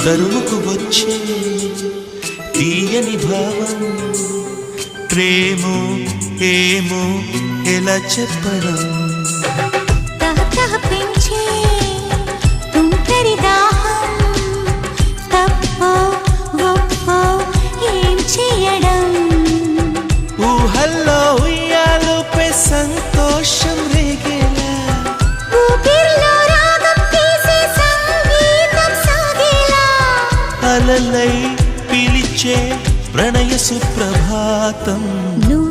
తరుముకు వచ్చే తీయని భావం ప్రేమో ఏమో ఎలా చెప్పడం తహతహ పెంచే తుంటరి దాహం తప్పో ఒప్పో ఏం చేయడం ఊహల్లో ఉయ్యాలుపై సంతోషం రేగేలా ఊపిరిలో రాగం తీసే సంగీతం సాగేలా అలలై పిలిచే ప్రణయ సుప్రభాతం నువ్వు